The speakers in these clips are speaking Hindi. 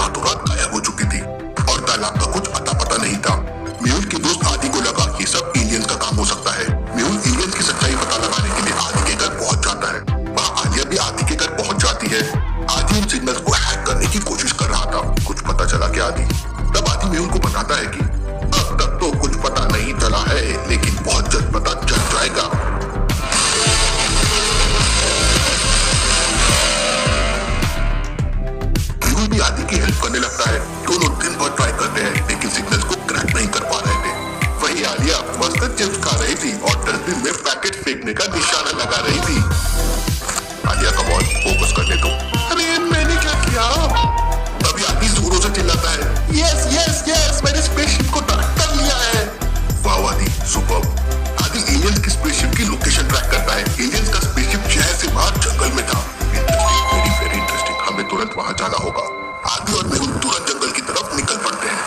रातों रात गायब हो चुकी थी और तालाब का कुछ अता पता नहीं था। मेहुल के दोस्त आदि को लगा ये सब एलियंस का काम हो सकता है। मेहुल एलियंस की सच्चाई पता लगाने के लिए आदि के घर पहुंच जाता है। वहाँ आलिया भी आदि के घर पहुंच जाती है। आदि उन सिग्नल्स को हैक करने की कोशिश कर रहा था। कुछ पता चला क्या आदि? तब आदि मेहुल को बताता है कि अब तक तो कुछ पता नहीं चला है, लेकिन बहुत जल्द पता चल जाएगा। मेहुल भी आदि की हेल्प करने लगता है। दोनों दिन भर ट्राई करते हैं, लेकिन सिग्नल्स को क्रैक नहीं कर पा रहे थे। वही आलिया मस्त चिप्स खा रही थी और डस्टबिन में पैकेट फेंकने का निशाना लगा रही थी। आलिया का बॉल फोकस करने दो। अरे मैंने क्या किया? तभी आदि जोरों से चिल्लाता है, यस यस यस, मैंने स्पेसशिप को ट्रैक कर लिया है। वाह आदि, सुपर्ब। आदि एलियंस की स्पेसशिप की लोकेशन ट्रैक करता है। एलियंस का स्पेसशिप शहर से बाहर जंगल में था। Interesting, very very interesting. हमें तुरंत वहां जाना होगा। आदि और मेहुल तुरंत जंगल की तरफ निकल पड़ते हैं।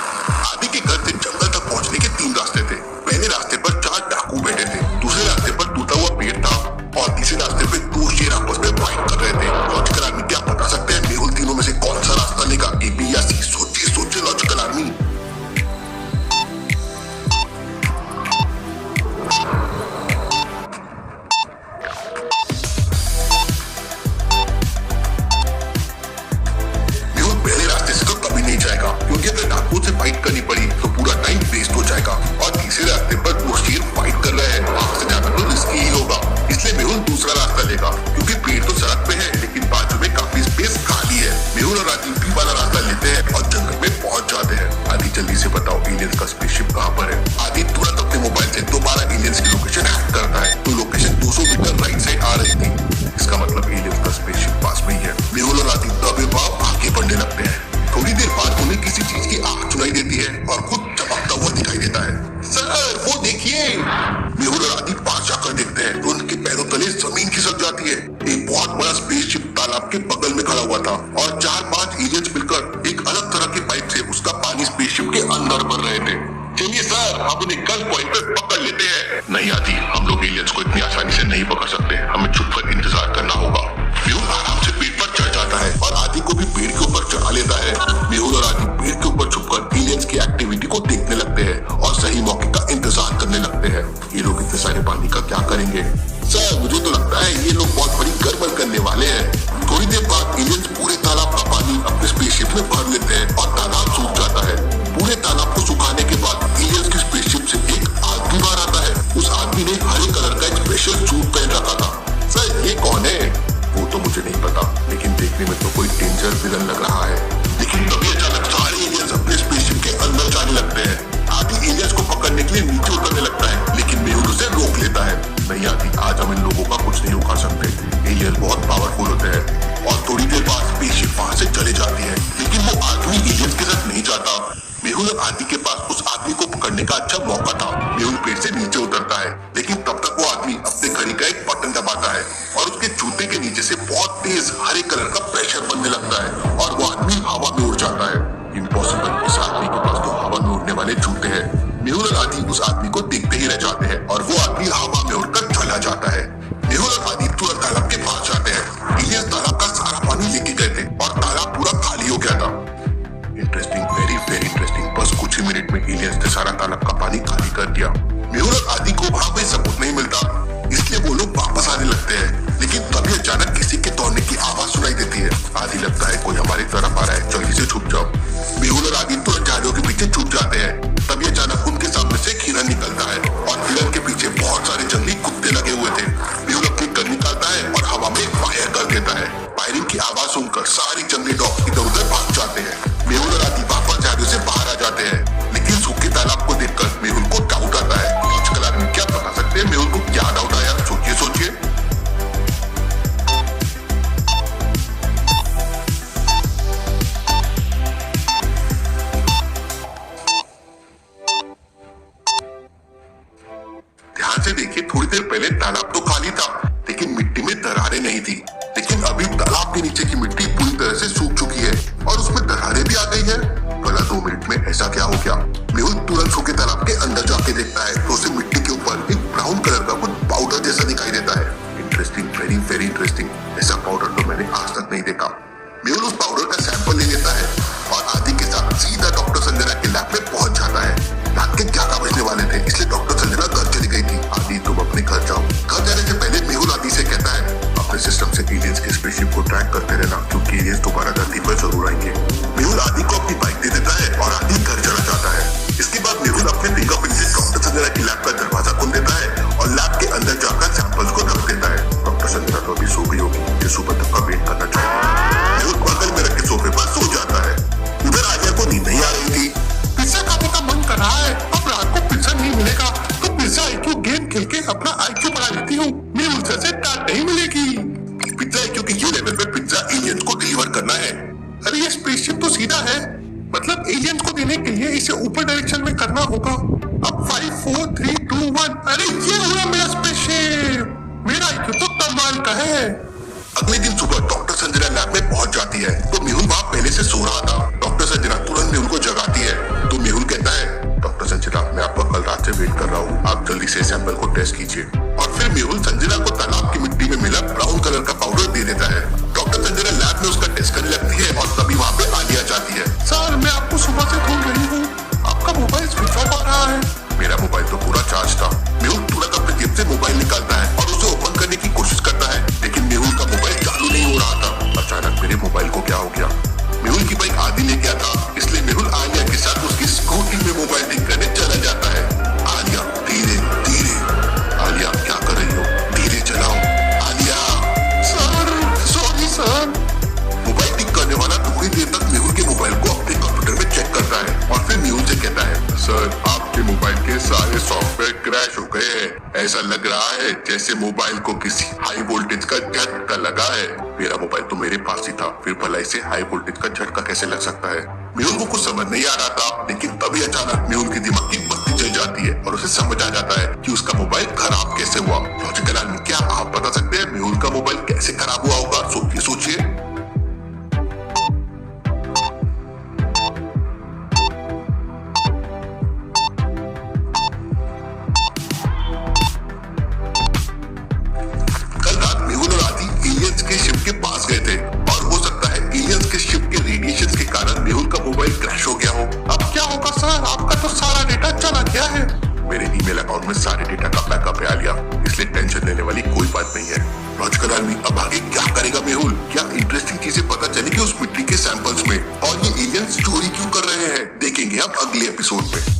आदि के घर से जंगल तक पहुंचने के 3 रास्ते थे। पहले रास्ते पर 4 डाकू बैठे थे, दूसरे रास्ते पर टूटा हुआ पेड़ था और तीसरे रास्ते पे 2 शेर आपस में फाइट कर रहे थे। लॉजिकल आर्मी क्या बता सकते हैं मेहुल तीनों में से कौन सा रास्ता लेगा? ए, बी या सी? सोचिए सोचिए लॉजिकल आर्मी। मेहुल पहले रास्ते से तो कभी नहीं जाएगा, क्योंकि अगर डाकू से फाइट करनी पड़ी तो पूरा टाइम वेस्ट हो जाएगा। और तीसरे रास्ते पर 2 शेर फाइट कर रहे हैं, वहां से जाना तो रिस्की ही होगा। इसलिए मेहुल दूसरा रास्ता लेगा, क्योंकि पेड़ तो सड़क पे है लेकिन बाजू में काफी स्पेस खाली है। मेहुल और आदि बी वाला रास्ता लेते हैं और जंगल में पहुंच जाते हैं। आदि जल्दी से बताओ एलियंस का स्पेसशिप कहाँ पर है? आदि तुरंत अपने मोबाइल से दोबारा एलियंस की लोकेशन हैक करता है, तो लोकेशन 200 मीटर राइट साइड आ रही थी। इसका मतलब एलियंस का स्पेसशिप पास में ही है। मेहुल और आदि दबे पाव आगे बढ़ने लगते हैं। थोड़ी देर बाद उन्हें किसी चीज की आग सुनाई देती है और खुद चमकता हुआ दिखाई देता है। सर वो देखिए। मेहुल और आदि पास जाकर देखते हैं तो उनके पैरों तले जमीन खिसक जाती है। एक बहुत बड़ा स्पेसशिप तालाब के बगल में खड़ा हुआ था और 4-5 एलियंस मिलकर एक अलग तरह के पाइप से उसका पानी स्पेसशिप के अंदर भर रहे थे। चलिए सर, हम उन्हें गन पॉइंट पे पकड़ लेते हैं। नहीं आदि, हम लोग एलियंस को इतनी आसानी से नहीं पकड़ सकते, हमें छुपकर इंतजार करना होगा। मेहुल आराम से पेड़ पर चढ़ जाता है और आदि को भी पेड़ के ऊपर चढ़ा लेता है। मेहुल और आदि पेड़ के ऊपर छुपकर एलियंस की एक्टिविटी को देखने लगते हैं और सही मौके का इंतजार करने लगते हैं। ये लोग इतने सारे पानी का क्या करेंगे? सर मुझे तो लगता है ये लोग बहुत बड़ी गड़बड़ करने वाले हैं। थोड़ी देर बाद एलियंस पूरे तालाब का पानी अपने स्पेसशिप में भर लेते हैं और तालाब सूख जाता है। पूरे तालाब को सुखाने के बाद एलियंस की स्पेसशिप से एक आदमी बाहर आता है। उस आदमी ने हरे कलर का एक स्पेशल सूट पहन रखा था। सर ये कौन है? वो तो मुझे नहीं पता, लेकिन देखने में तो कोई डेंजर विलन लग रहा है। लेकिन तभी अचानक सारे एलियंस अपने स्पेसशिप के अंदर जाने लगते हैं। आदि एलियंस को पकड़ने के लिए नीचे उतरने लगता है, लेकिन मेहुल उसे रोक लेता है। नहीं आदि, आज हम इन लोगों का कुछ नहीं उखाड़ सकते। एलियंस बहुत पावरफुल होते हैं। और थोड़ी देर बाद स्पेसशिप वहां से चले जाती है, लेकिन वो आदमी एलियंस के साथ नहीं जाता। मेहुल और आदि के पास उस आदमी को पकड़ने का अच्छा मौका था। मेहुल पेड़ से नीचे उतरता है, लेकिन तब तक वो आदमी अपने घड़ी का एक बटन दबाता है और उसके जूते के नीचे से बहुत तेज हरे कलर का प्रेशर बनने लगता है और वो आदमी हवा में उड़ जाता है। इम्पॉसिबल, इस आदमी के पास तो हवा में उड़ने वाले जूते हैं। मेहुल और आदि उस आदमी को देखते ही रह जाते हैं और वो आदमी हवा में उड़कर चला जाता है। मेहुल और आदि तुरंत तालाब के पास जाते हैं। एलियंस तालाब का सारा पानी लेके गए थे और तालाब पूरा खाली हो गया था। Interesting, very very interesting. बस कुछ ही मिनट में एलियंस ने सारा तालाब का पानी खाली कर दिया। मेहुल और आदि को वहां पे सबूत नहीं मिलता, इसलिए वो लोग वापस आने लगते हैं। लेकिन तभी अचानक किसी के दौड़ने की आवाज सुनाई देती है। आदि लगता है कोई हमारी तरफ आ रहा है, जल्दी से छुप जाओ। मेहुल और आदि तुरंत झाड़ियों के पीछे छुप जाते हैं। तभी अचानक उनके सामने से एक हिरन निकलता है और हिरन के पीछे बहुत सारे जंगली कुत्ते लगे हुए थे। मेहुल अपनी गन निकालता है और हवा में फायर कर देता है। फायरिंग की आवाज सुनकर सारे जंगली डॉग इधर उधर भाग जाते हैं। मेहुल और आदि वापस झाड़ियों से बाहर आ जाते हैं, लेकिन सूखे तालाब को देखकर मेहुल को डाउट आता है। लॉजिकल आदमी क्या बता सकते हैं मेहुल को क्या डाउट आया? सोचिए सोचिए। ध्यान से देखिए, थोड़ी देर पहले तालाब तो खाली था, लेकिन मिट्टी में दरारें नहीं थी। लेकिन अभी तालाब के नीचे की मिट्टी पूरी तरह से सूख चुकी है और उसमें दरारें भी आ गई है। भला 2 मिनट में ऐसा क्या हो गया? मेहुल तुरंत सूखे तालाब के अंदर जाके देखता है तो उसे मिट्टी के ऊपर एक ब्राउन कलर का कुछ पाउडर जैसा दिखाई देता है। Interesting, very very interesting. ऐसा पाउडर तो मैंने आज तक नहीं देखा। मेहुल उस पाउडर का सैंपल ले लेता है और मतलब एलियंस को देने के लिए इसे ऊपर डायरेक्शन में करना होगा। अब 5 4 3 2 1 अरे ये हुआ मेरा स्पेसशिप। मेरा IQ तो कमाल का है। अगले दिन सुबह डॉक्टर संजना लैब में पहुंच जाती है तो मेहुल वहाँ पहले से सो रहा था। डॉक्टर संजना तुरंत मेहुल को जगाती है तो मेहुल कहता है, डॉक्टर संजना मैं आपका कल रात से वेट कर रहा हूँ, आप जल्दी से सैंपल को टेस्ट कीजिए। और फिर मेहुल संजना को तालाब की मिट्टी में मिला ब्राउन कलर का पाउडर दे देता है। डॉक्टर संजना लैब में उसका टेस्ट करने लगती है और तभी वहाँ पे आलिया जाती है। सर मैं आपको सुबह से ढूंढ रही हूँ, आपका मोबाइल स्विच ऑफ आ रहा है। मेरा मोबाइल तो पूरा चार्ज था। मेहुल तुरंत अपने जेब से मोबाइल निकालता है और उसे ओपन करने की कोशिश करता है, लेकिन मेहुल का मोबाइल चालू नहीं हो रहा था। अचानक मेरे मोबाइल को क्या हो गया? मेहुल की बाइक आदि ले गया था, इसलिए मेहुल आलिया के साथ उसकी स्कूटी में मोबाइल ठीक करने चला जाता है। आलिया धीरे धीरे। आलिया क्या कर रही हो? धीरे चलाओ। Alia. Sir sorry sir. Mobile ठीक करने वाला थोड़ी देर तक मेहुल के मोबाइल को अपने कंप्यूटर में चेक करता है और फिर मेहुल से कहता है, सर आपके मोबाइल के सारे सॉफ्टवेयर क्रैश हो गए हैं। ऐसा लग रहा है जैसे मोबाइल को किसी हाई वोल्टेज का झटका लगा है। मेरा मोबाइल तो मेरे पास ही था, फिर भला इसे हाई वोल्टेज का झटका कैसे लग सकता है? मेहुल को कुछ समझ नहीं आ रहा था, लेकिन तभी अचानक मेहुल के दिमाग की बत्ती जल जाती है और उसे समझ आ जाता है कि उसका मोबाइल खराब कैसे हुआ। लॉजिकल आदमी, क्या आप बता सकते हैं मेहुल का मोबाइल कैसे खराब हुआ होगा? सोचिए सोचिए। के शिप के पास गए थे और हो सकता है एलियंस के शिप के रेडिएशन के कारण मेहुल का मोबाइल क्रैश हो गया हो। अब क्या होगा सर? आपका तो सारा डेटा चला गया है। मेरे ईमेल अकाउंट में सारे डेटा का बैकअप है आलिया, इसलिए टेंशन लेने वाली कोई बात नहीं है। लॉजिकल आदमी, अब आगे क्या करेगा मेहुल? क्या इंटरेस्टिंग चीजें पता चलेगी उस मिट्टी के सैंपल्स में, और ये एलियंस चोरी क्यों कर रहे हैं, देखेंगे आप अगले एपिसोड में।